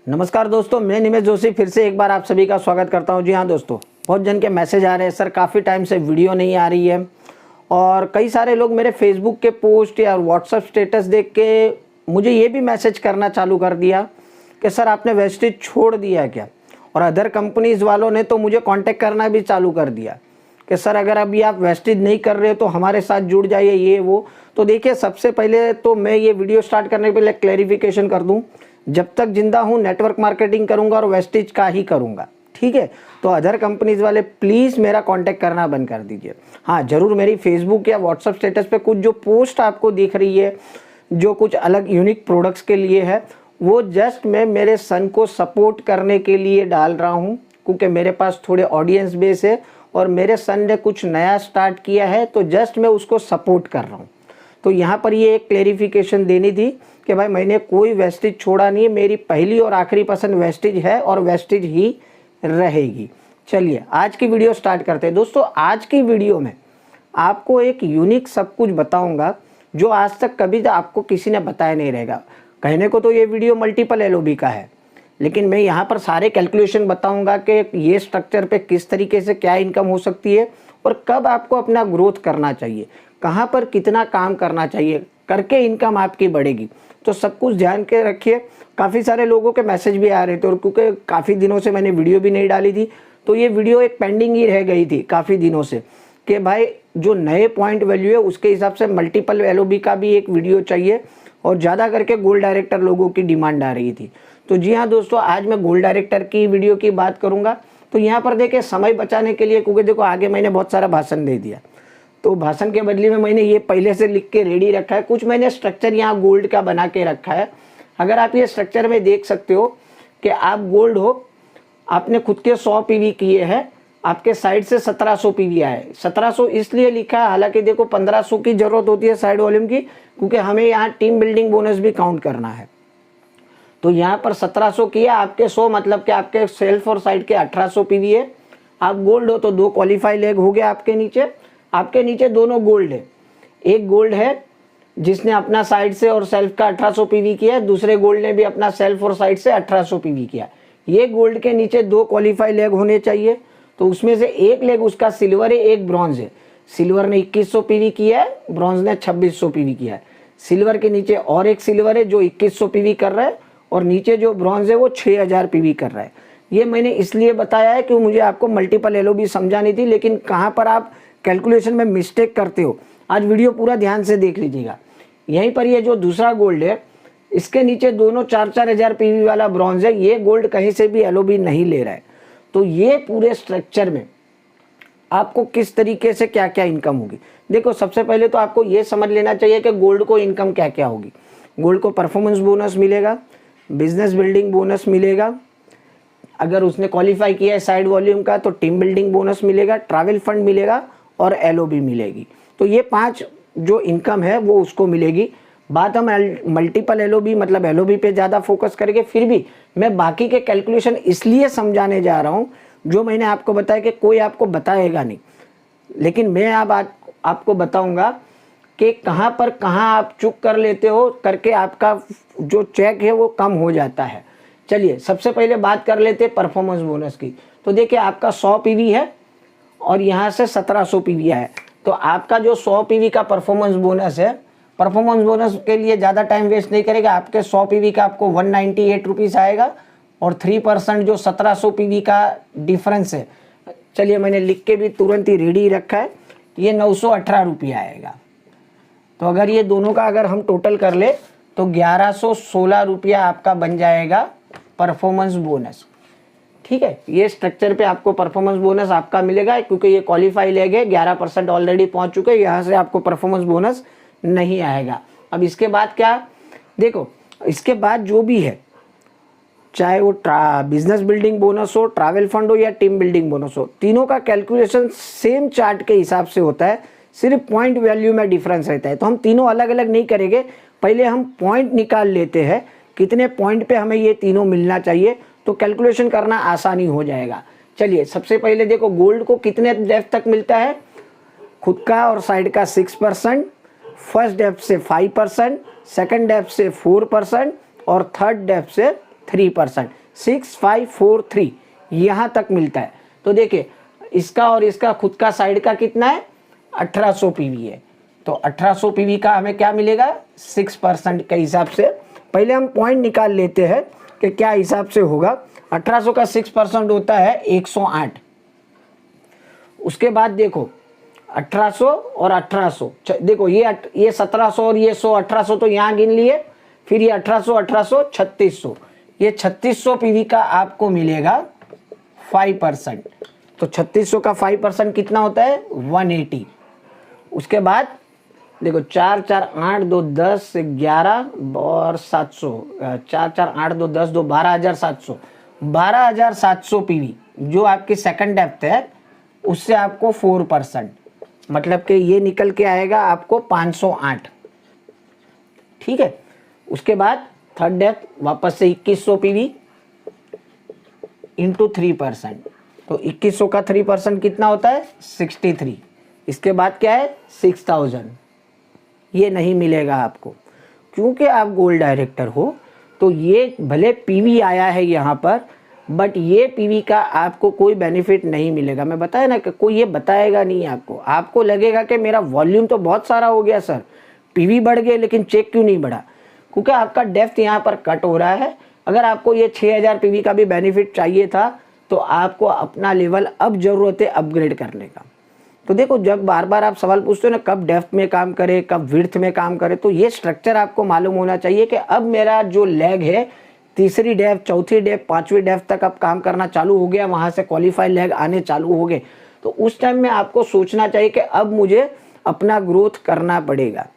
नमस्कार दोस्तों, मैं निमेश जोशी फिर से एक बार आप सभी का स्वागत करता हूं। जी हाँ दोस्तों, बहुत जन के मैसेज आ रहे हैं, सर काफ़ी टाइम से वीडियो नहीं आ रही है। और कई सारे लोग मेरे फेसबुक के पोस्ट या व्हाट्सएप स्टेटस देख के मुझे ये भी मैसेज करना चालू कर दिया कि सर आपने वेस्टेज छोड़ दिया क्या। और अदर कंपनीज़ वालों ने तो मुझे कॉन्टेक्ट करना भी चालू कर दिया कि सर अगर अभी आप वेस्टेज नहीं कर रहे हो तो हमारे साथ जुड़ जाइए, ये वो। तो देखिए, सबसे पहले तो मैं ये वीडियो स्टार्ट करने के पहले क्लैरिफिकेशन कर दूं, जब तक जिंदा हूं नेटवर्क मार्केटिंग करूंगा और वेस्टेज का ही करूंगा, ठीक है। तो अदर कंपनीज वाले प्लीज़ मेरा कांटेक्ट करना बंद कर दीजिए। हाँ ज़रूर, मेरी फेसबुक या व्हाट्सएप स्टेटस पे कुछ जो पोस्ट आपको दिख रही है जो कुछ अलग यूनिक प्रोडक्ट्स के लिए है, वो जस्ट मैं मेरे सन को सपोर्ट करने के लिए डाल रहा हूँ, क्योंकि मेरे पास थोड़े ऑडियंस बेस है और मेरे सन ने कुछ नया स्टार्ट किया है, तो जस्ट मैं उसको सपोर्ट कर रहा हूँ। तो यहाँ पर ये एक क्लेरिफिकेशन देनी थी कि भाई मैंने कोई वेस्टेज छोड़ा नहीं है, मेरी पहली और आखिरी पसंद वेस्टेज है और वेस्टेज ही रहेगी। चलिए आज की वीडियो स्टार्ट करते हैं। दोस्तों, आज की वीडियो में आपको एक यूनिक सब कुछ बताऊंगा जो आज तक कभी आपको किसी ने बताया नहीं रहेगा। कहने को तो ये वीडियो मल्टीपल एलओबी का है, लेकिन मैं यहाँ पर सारे कैलकुलेशन बताऊंगा कि ये स्ट्रक्चर पे किस तरीके से क्या इनकम हो सकती है और कब आपको अपना ग्रोथ करना चाहिए, कहाँ पर कितना काम करना चाहिए, करके इनकम आपकी बढ़ेगी। तो सब कुछ ध्यान के रखिए। काफ़ी सारे लोगों के मैसेज भी आ रहे थे और क्योंकि काफ़ी दिनों से मैंने वीडियो भी नहीं डाली थी, तो ये वीडियो एक पेंडिंग ही रह गई थी काफ़ी दिनों से कि भाई जो नए पॉइंट वैल्यू है उसके हिसाब से मल्टीपल एलओबी का भी एक वीडियो चाहिए, और ज़्यादा करके गोल्ड डायरेक्टर लोगों की डिमांड आ रही थी। तो जी हाँ दोस्तों, आज मैं गोल्ड डायरेक्टर की वीडियो की बात करूँगा। तो यहाँ पर देखिए, समय बचाने के लिए, क्योंकि देखो आगे मैंने बहुत सारा भाषण दे दिया, तो भाषण के बदले में मैंने ये पहले से लिख के रेडी रखा है। कुछ मैंने स्ट्रक्चर यहाँ गोल्ड का बना के रखा है। अगर आप ये स्ट्रक्चर में देख सकते हो कि आप गोल्ड हो, आपने खुद के 100 पीवी किए हैं, आपके साइड से 1700 पीवी आए। 1700 इसलिए लिखा है, हालांकि देखो 1500 की जरूरत होती है साइड वॉल्यूम की, क्योंकि हमें यहाँ टीम बिल्डिंग बोनस भी काउंट करना है। तो यहाँ पर 1700 किया, आपके 100 मतलब कि आपके सेल्फ और साइड के 1800 पीवी है। आप गोल्ड हो तो 2 क्वालिफाई लेग हो गया आपके नीचे दोनों गोल्ड है। एक गोल्ड है जिसने अपना साइड से और सेल्फ का 1800 पीवी किया है, दूसरे गोल्ड ने भी अपना सेल्फ और साइड से 1800 पीवी किया। ये गोल्ड के नीचे 2 क्वालिफाई लेग होने चाहिए, तो उसमें से एक लेग उसका सिल्वर है, एक ब्रॉन्ज है। सिल्वर ने 2100 पीवी किया है, ब्रॉन्ज ने 2600 पीवी किया है। सिल्वर के नीचे और एक सिल्वर है जो 2100 पीवी कर रहा है, और नीचे जो ब्रॉन्ज है वो 6000 पीवी कर रहा है। ये मैंने इसलिए बताया है कि मुझे आपको मल्टीपल एलओबी समझानी थी, लेकिन कहाँ पर आप कैलकुलेशन में मिस्टेक करते हो, आज वीडियो पूरा ध्यान से देख लीजिएगा। यहीं पर ये जो दूसरा गोल्ड है, इसके नीचे दोनों 4-4 हज़ार पीवी वाला ब्रॉन्ज है। ये गोल्ड कहीं से भी एलओबी नहीं ले रहा है। तो ये पूरे स्ट्रक्चर में आपको किस तरीके से क्या क्या इनकम होगी, देखो सबसे पहले तो आपको ये समझ लेना चाहिए कि गोल्ड को इनकम क्या क्या होगी। गोल्ड को परफॉर्मेंस बोनस मिलेगा, बिजनेस बिल्डिंग बोनस मिलेगा, अगर उसने क्वालिफाई किया है साइड वॉल्यूम का तो टीम बिल्डिंग बोनस मिलेगा, ट्रैवल फंड मिलेगा और एलओबी मिलेगी। तो ये 5 जो इनकम है वो उसको मिलेगी। बात हम मल्टीपल एलओबी मतलब एलओबी पे ज़्यादा फोकस करेंगे। फिर भी मैं बाकी के कैलकुलेशन इसलिए समझाने जा रहा हूँ जो मैंने आपको बताया कि कोई आपको बताएगा नहीं, लेकिन मैं अब आपको बताऊँगा कि कहाँ पर कहाँ आप चूक कर लेते हो, करके आपका जो चेक है वो कम हो जाता है। चलिए सबसे पहले बात कर लेते हैं परफॉर्मेंस बोनस की। तो देखिए, आपका 100 पीवी है और यहाँ से 1700 पीवी है, तो आपका जो 100 पीवी का परफॉर्मेंस बोनस है, परफॉर्मेंस बोनस के लिए ज़्यादा टाइम वेस्ट नहीं करेगा। आपके 100 पीवी का आपको 198 रुपीज़ आएगा, और 3% जो 1700 पीवी का डिफरेंस है, चलिए मैंने लिख के भी तुरंत ही रेडी रखा है, ये 918 रुपये आएगा। तो अगर ये दोनों का अगर हम टोटल कर ले तो 1116 रुपया आपका बन जाएगा परफॉर्मेंस बोनस। ठीक है, ये स्ट्रक्चर पे आपको परफॉर्मेंस बोनस आपका मिलेगा, क्योंकि ये क्वालिफाई लेग है, 11% ऑलरेडी पहुंच चुके हैं, यहाँ से आपको परफॉर्मेंस बोनस नहीं आएगा। अब इसके बाद क्या, देखो इसके बाद जो भी है, चाहे वो बिजनेस बिल्डिंग बोनस हो, ट्रैवल फंड हो या टीम बिल्डिंग बोनस हो, तीनों का कैलकुलेशन सेम चार्ट के हिसाब से होता है, सिर्फ पॉइंट वैल्यू में डिफरेंस रहता है। तो हम तीनों अलग अलग नहीं करेंगे, पहले हम पॉइंट निकाल लेते हैं, कितने पॉइंट पे हमें ये तीनों मिलना चाहिए, तो कैलकुलेशन करना आसानी हो जाएगा। चलिए सबसे पहले देखो, गोल्ड को कितने डेप्थ तक मिलता है, खुद का और साइड का 6%, फर्स्ट डेप्थ से 5%, सेकंड डेप्थ से 4% और थर्ड डेप्थ से 3%, 6543 यहाँ तक मिलता है। तो देखिए इसका और इसका खुद का साइड का कितना है, 1800 पीवी है। तो 1800 पीवी का हमें क्या मिलेगा, 6% के हिसाब से। पहले हम पॉइंट निकाल लेते हैं कि क्या हिसाब से होगा। 1800 का 6% होता है 108। उसके बाद देखो 1800 और 1800, देखो ये 1700 और ये 100, 1800 तो यहाँ गिन लिए, फिर ये 1800 1800 3600, ये 3600 पीवी का आपको मिलेगा 5%। तो 3600 का 5% कितना होता है, 180। उसके बाद देखो 4 4 8 2 10 11 और 700, 4 4 8 2 10 2 12700, 12700 पीवी जो आपकी सेकंड डेप्थ है, उससे आपको 4%, मतलब कि ये निकल के आएगा आपको 508। ठीक है। उसके बाद थर्ड डेप्थ वापस से 2100 पीवी इंटू 3%, तो 2100 का 3% कितना होता है, 63। इसके बाद क्या है, 6000। ये नहीं मिलेगा आपको, क्योंकि आप गोल्ड डायरेक्टर हो। तो ये भले पीवी आया है यहाँ पर, बट ये पीवी का आपको कोई बेनिफिट नहीं मिलेगा। मैं बताया ना कि कोई ये बताएगा नहीं आपको। आपको लगेगा कि मेरा वॉल्यूम तो बहुत सारा हो गया सर, पीवी बढ़ गए लेकिन चेक क्यों नहीं बढ़ा, क्योंकि आपका डेप्थ यहाँ पर कट हो रहा है। अगर आपको ये 6000 पीवी का भी बेनिफिट चाहिए था तो आपको अपना लेवल अब ज़रूरत है अपग्रेड करने का। तो देखो जब बार बार आप सवाल पूछते हो ना कब डेप्थ में काम करे कब विड्थ में काम करे, तो ये स्ट्रक्चर आपको मालूम होना चाहिए कि अब मेरा जो लेग है, तीसरी डेप्थ, चौथी डेप्थ, पांचवी डेप्थ तक अब काम करना चालू हो गया, वहाँ से क्वालिफाई लेग आने चालू हो गए। तो उस टाइम में आपको सोचना चाहिए कि अब मुझे अपना ग्रोथ करना पड़ेगा।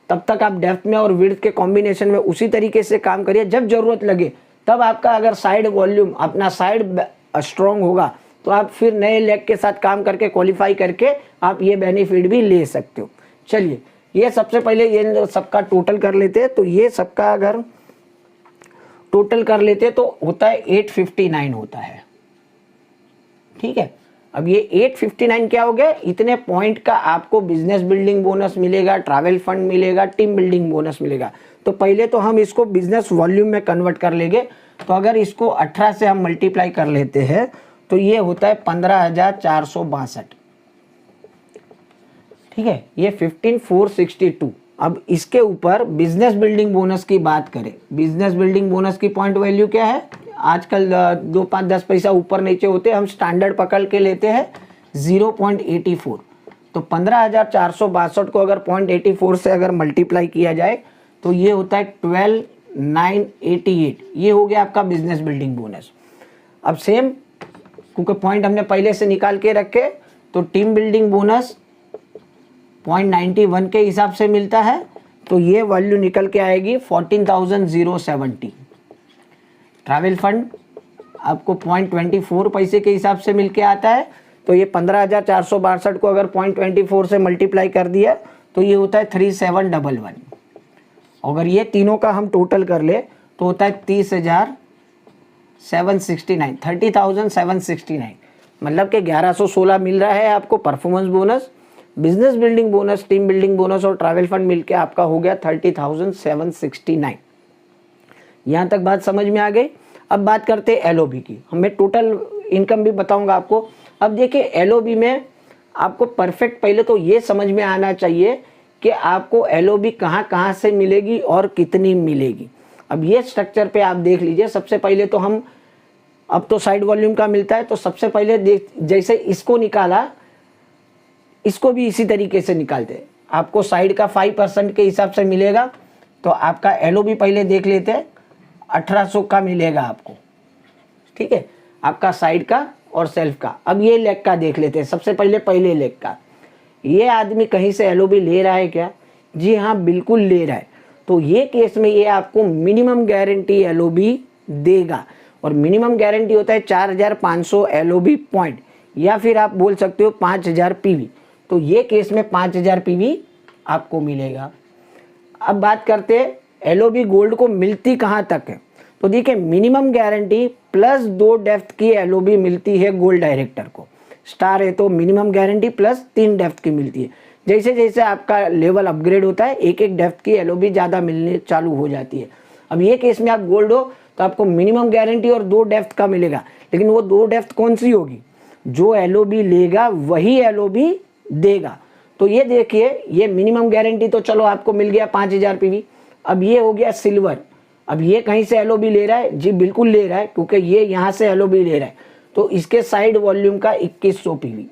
तब तक आप डेप्थ में और विड्थ के कॉम्बिनेशन में उसी तरीके से काम करिए। जब जरूरत लगे तब आपका अगर साइड वॉल्यूम अपना साइड स्ट्रॉन्ग होगा तो आप फिर नए लेग के साथ काम करके क्वालिफाई करके आप ये बेनिफिट भी ले सकते हो। चलिए ये सबसे पहले ये सबका टोटल कर लेते हैं। तो ये सबका अगर टोटल कर लेते तो होता है 859 होता है। ठीक है। अब ये 859 क्या हो गया, इतने पॉइंट का आपको बिजनेस बिल्डिंग बोनस मिलेगा, ट्रैवल फंड मिलेगा, टीम बिल्डिंग बोनस मिलेगा। तो पहले तो हम इसको बिजनेस वॉल्यूम में कन्वर्ट कर लेंगे। तो अगर इसको 18 से हम मल्टीप्लाई कर लेते हैं तो ये होता है 15,462। ठीक है, ये 15,462। अब इसके ऊपर बिजनेस बिल्डिंग बोनस की बात करें, बिजनेस बिल्डिंग बोनस की पॉइंट वैल्यू क्या है, आजकल 2 5 10 पैसा ऊपर नीचे होते हैं, हम स्टैंडर्ड पकड़ के लेते हैं 0.84। तो 15,462 को अगर 0.84 से अगर मल्टीप्लाई किया जाए तो ये होता है 12,988। ये हो गया आपका बिजनेस बिल्डिंग बोनस। अब सेम, क्योंकि पॉइंट हमने पहले से निकाल के रखे, तो टीम बिल्डिंग बोनस 0.91 के हिसाब से मिलता है। तो ये वैल्यू निकल के आएगी 14,070। ट्रैवल फंड आपको 0.24 पैसे के हिसाब से मिल के आता है। तो ये 15,462 को अगर 0.24 से मल्टीप्लाई कर दिया तो ये होता है 3711। अगर ये तीनों का हम टोटल कर ले तो होता है 30,769, मतलब कि 1116 मिल रहा है आपको performance bonus, business building bonus, team building bonus और ट्रैवल फंड मिलके आपका हो गया 30,769। यहाँ तक बात समझ में आ गई। अब बात करते हैं एलओबी की, हमें टोटल इनकम भी बताऊंगा आपको। अब देखिए एलओबी में आपको परफेक्ट पहले तो ये समझ में आना चाहिए कि आपको एलओबी कहाँ कहाँ से मिलेगी और कितनी मिलेगी। अब ये स्ट्रक्चर पे आप देख लीजिए। सबसे पहले तो हम, अब तो साइड वॉल्यूम का मिलता है, तो सबसे पहले जैसे इसको निकाला, इसको भी इसी तरीके से निकालते हैं। आपको साइड का 5% के हिसाब से मिलेगा। तो आपका एलओबी पहले देख लेते हैं, 1800 का मिलेगा आपको। ठीक है, आपका साइड का और सेल्फ का। अब ये लेग का देख लेते हैं। सबसे पहले लेग का, ये आदमी कहीं से एलओबी ले रहा है क्या? जी हाँ, बिल्कुल ले रहा है। तो ये केस में ये आपको मिनिमम गारंटी एलओबी देगा, और मिनिमम गारंटी होता है 4,500 एलओबी पॉइंट, या फिर आप बोल सकते हो 5,000 पीवी। तो ये केस में 5,000 पीवी आपको मिलेगा। अब बात करते हैं एलओबी गोल्ड को मिलती कहाँ तक है। तो देखिए मिनिमम गारंटी प्लस 2 डेप्थ की एलओबी मिलती है गोल्ड डायरेक्टर को। स्टार है तो मिनिमम गारंटी प्लस 3 डेप्थ की मिलती है। जैसे जैसे आपका लेवल अपग्रेड होता है, एक एक डेप्थ की एलओबी ज़्यादा मिलने चालू हो जाती है। अब ये केस में आप गोल्ड हो तो आपको मिनिमम गारंटी और 2 डेप्थ का मिलेगा। लेकिन वो 2 डेप्थ कौन सी होगी? जो LOB लेगा वही LOB देगा। तो ये देखिए, ये मिनिमम गारंटी तो चलो आपको मिल गया 5000 PV। अब ये हो गया सिल्वर। अब ये कहीं से LOB ले रहा है? जी बिल्कुल ले रहा है, क्योंकि ये यहाँ से LOB ले रहा है। तो इसके साइड वॉल्यूम का 2100 PV।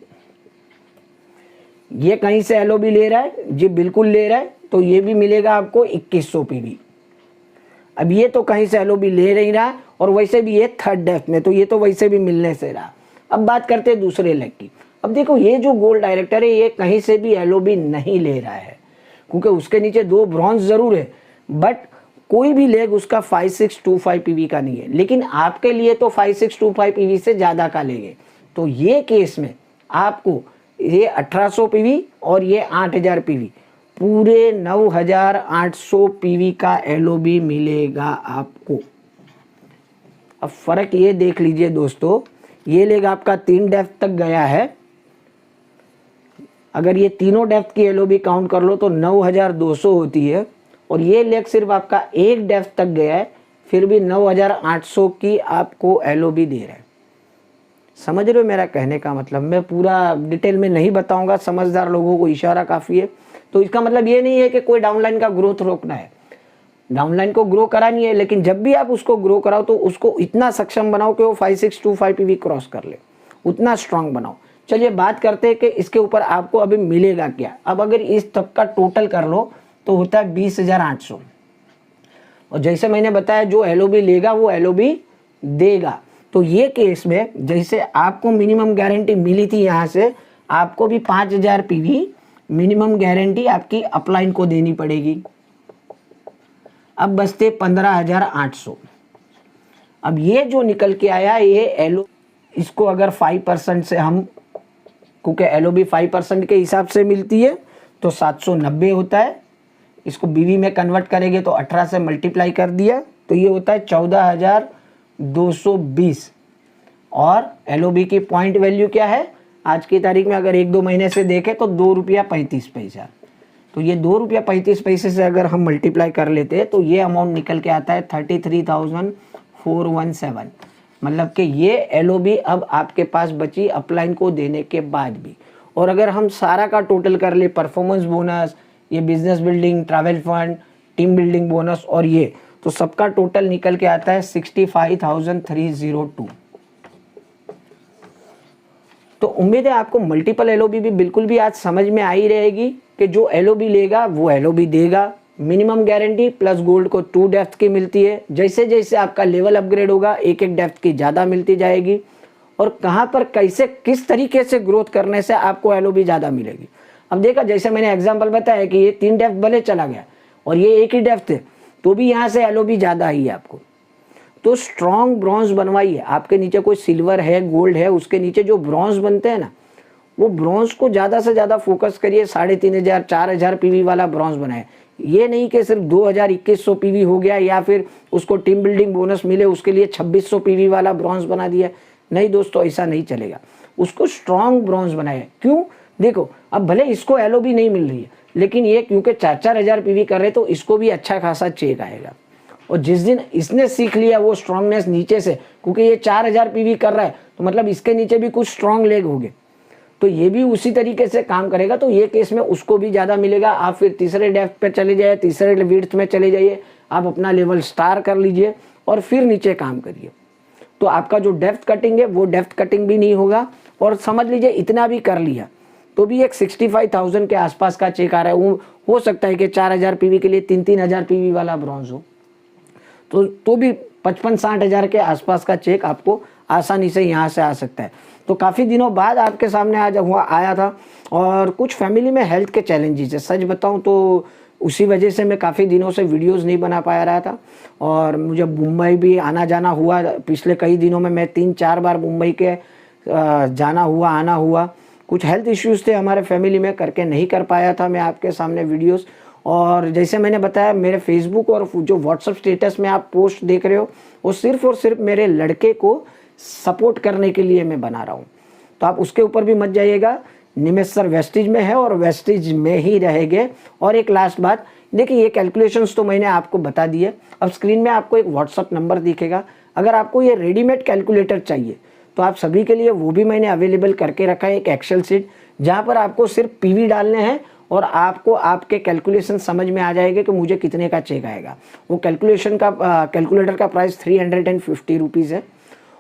ये कहीं से LOB ले रहा है? जी बिल्कुल ले रहा है, तो ये भी मिलेगा आपको 2100 PV। अब ये तो कहीं से LOB ले नहीं रहा, और वैसे भी ये थर्ड डेप्थ में, तो ये तो वैसे भी मिलने से रहा। अब बात करते हैं दूसरे लेग की। अब देखो, ये जो गोल्ड डायरेक्टर है ये कहीं से भी LOB नहीं ले रहा है, क्योंकि उसके नीचे 2 ब्रॉन्ज जरूर है, बट कोई भी लेग उसका 5625 PV का नहीं है। लेकिन आपके लिए तो 5625 PV से ज़्यादा का लेंगे। तो ये केस में आपको ये 1800 PV और ये 8000 PV, पूरे 9800 PV का LOB मिलेगा आपको। अब फर्क ये देख लीजिए दोस्तों, ये लेग आपका 3 डेप्थ तक गया है। अगर ये तीनों डेप्थ की LOB काउंट कर लो तो 9200 होती है, और ये लेग सिर्फ आपका 1 डेप्थ तक गया है, फिर भी 9800 की आपको LOB दे रहा है। समझ रहे हो मेरा कहने का मतलब? मैं पूरा डिटेल में नहीं बताऊंगा, समझदार लोगों को इशारा काफ़ी है। तो इसका मतलब ये नहीं है कि कोई डाउनलाइन का ग्रोथ रोकना है। डाउनलाइन को ग्रो करानी है, लेकिन जब भी आप उसको ग्रो कराओ तो उसको इतना सक्षम बनाओ कि वो 5625 PV क्रॉस कर ले, उतना स्ट्रांग बनाओ। चलिए बात करते हैं कि इसके ऊपर आपको अभी मिलेगा क्या। अब अगर इस तक का टोटल कर लो तो होता है 20,800। और जैसे मैंने बताया, जो LOB लेगा वो LOB देगा। तो ये केस में जैसे आपको मिनिमम गारंटी मिली थी, यहाँ से आपको भी 5000 PV मिनिमम गारंटी आपकी अपलाइन को देनी पड़ेगी। अब बचते 15,800। अब ये जो निकल के आया ये LOB, इसको अगर 5% से हम, क्योंकि LOB 5% के हिसाब से मिलती है तो 790 होता है। इसको BV में कन्वर्ट करेंगे तो 18 से मल्टीप्लाई कर दिया तो ये होता है 14,220। और LOB की पॉइंट वैल्यू क्या है आज की तारीख में? अगर 1-2 महीने से देखें तो ₹2.35। तो ये ₹2.35 से अगर हम मल्टीप्लाई कर लेते हैं तो ये अमाउंट निकल के आता है 33,417। मतलब कि ये LOB अब आपके पास बची अपलाइन को देने के बाद भी। और अगर हम सारा का टोटल कर ले, परफॉर्मेंस बोनस, ये business building, travel fund, team building bonus और ये, तो सबका टोटल निकल के आता है 65,302। तो उम्मीद है आपको मल्टीपल LOB भी बिल्कुल भी आज समझ में आई रहेगी कि जो LOB लेगा वो LOB देगा। मिनिमम गारंटी प्लस गोल्ड को 2 डेप्थ की मिलती है। जैसे जैसे आपका लेवल अपग्रेड होगा 1-1 डेप्थ की ज़्यादा मिलती जाएगी। और कहाँ पर कैसे किस तरीके से ग्रोथ करने से आपको LOB ज़्यादा मिलेगी। अब देखा, जैसे मैंने एग्जाम्पल बताया कि ये 3 डेप्थ भले चला गया और ये 1 ही डेप्थ है, तो भी यहाँ से LOB ज़्यादा ही है आपको। तो स्ट्रॉन्ग ब्रॉन्ज बनवाइए। आपके नीचे कोई सिल्वर है, गोल्ड है, उसके नीचे जो ब्रॉन्ज बनते हैं ना, वो ब्रॉन्ज को ज़्यादा से ज़्यादा फोकस करिए। 3,500 4,000 PV वाला ब्रॉन्ज बनाए। ये नहीं कि सिर्फ 2,000-2,100 PV हो गया या फिर उसको टीम बिल्डिंग बोनस मिले उसके लिए 2,600 PV वाला ब्रॉन्ज बना दिया। नहीं दोस्तों, ऐसा नहीं चलेगा। उसको स्ट्रॉन्ग ब्रॉन्ज बनाए। क्यों? देखो, अब भले इसको LOB नहीं मिल रही है, लेकिन ये क्योंकि 4-4 PV कर रहे तो इसको भी अच्छा खासा चेक आएगा। और जिस दिन इसने सीख लिया वो स्ट्रांगनेस नीचे से, क्योंकि ये 4,000 PV कर रहा है तो मतलब इसके नीचे भी कुछ स्ट्रांग लेग होंगे, तो ये भी उसी तरीके से काम करेगा। तो ये केस में उसको भी ज़्यादा मिलेगा। आप फिर तीसरे डेप्थ पे चले जाइए, तीसरे विड्थ में चले जाइए, आप अपना लेवल स्टार कर लीजिए और फिर नीचे काम करिए। तो आपका जो डेप्थ कटिंग है वो डेप्थ कटिंग भी नहीं होगा। और समझ लीजिए इतना भी कर लिया तो भी एक 65,000 के आसपास का चेक आ रहा है। हो सकता है कि 4,000 PV के लिए 3-3 PV वाला ब्रॉन्ज हो, तो भी 55-60 हज़ार के आसपास का चेक आपको आसानी से यहाँ से आ सकता है। तो काफ़ी दिनों बाद आपके सामने आज आया था। और कुछ फैमिली में हेल्थ के चैलेंजेस है, सच बताऊँ तो उसी वजह से मैं काफ़ी दिनों से वीडियोस नहीं बना पाया रहा था। और मुझे मुंबई भी आना जाना हुआ। पिछले कई दिनों में मैं 3-4 बार मुंबई के जाना हुआ, आना हुआ। कुछ हेल्थ इश्यूज़ थे हमारे फैमिली में, करके नहीं कर पाया था मैं आपके सामने वीडियोस। और जैसे मैंने बताया, मेरे फेसबुक और जो व्हाट्सअप स्टेटस में आप पोस्ट देख रहे हो वो सिर्फ और सिर्फ मेरे लड़के को सपोर्ट करने के लिए मैं बना रहा हूँ। तो आप उसके ऊपर भी मत जाइएगा। निमेश सर वेस्टिज में है और वेस्टिज में ही रहेंगे। और एक लास्ट बात, देखिए ये कैलकुलेशंस तो मैंने आपको बता दिए। अब स्क्रीन में आपको एक व्हाट्सअप नंबर दिखेगा। अगर आपको ये रेडीमेड कैलकुलेटर चाहिए तो आप सभी के लिए वो भी मैंने अवेलेबल करके रखा है, एक एक्सेल शीट जहाँ पर आपको सिर्फ पीवी डालने हैं और आपको आपके कैलकुलेशन समझ में आ जाएगा कि मुझे कितने का चेक आएगा। वो कैलकुलेटर का प्राइस 350 रुपीज़ है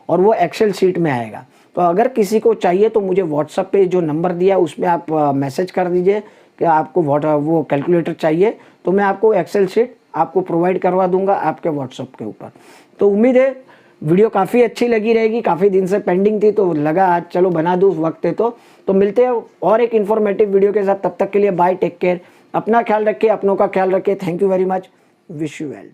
और वो एक्सेल शीट में आएगा। तो अगर किसी को चाहिए तो मुझे व्हाट्सअप पे जो नंबर दिया उसमें आप मैसेज कर दीजिए कि आपको वो कैलकुलेटर चाहिए, तो मैं आपको एक्सेल शीट आपको प्रोवाइड करवा दूंगा आपके व्हाट्सअप के ऊपर। तो उम्मीद है वीडियो काफ़ी अच्छी लगी रहेगी, काफ़ी दिन से पेंडिंग थी तो लगा आज चलो बना दूँ, वक्त है तो मिलते हैं और एक इन्फॉर्मेटिव वीडियो के साथ। तब तक के लिए बाय, टेक केयर, अपना ख्याल रखिए, अपनों का ख्याल रखिए। Thank you very much, wish you well.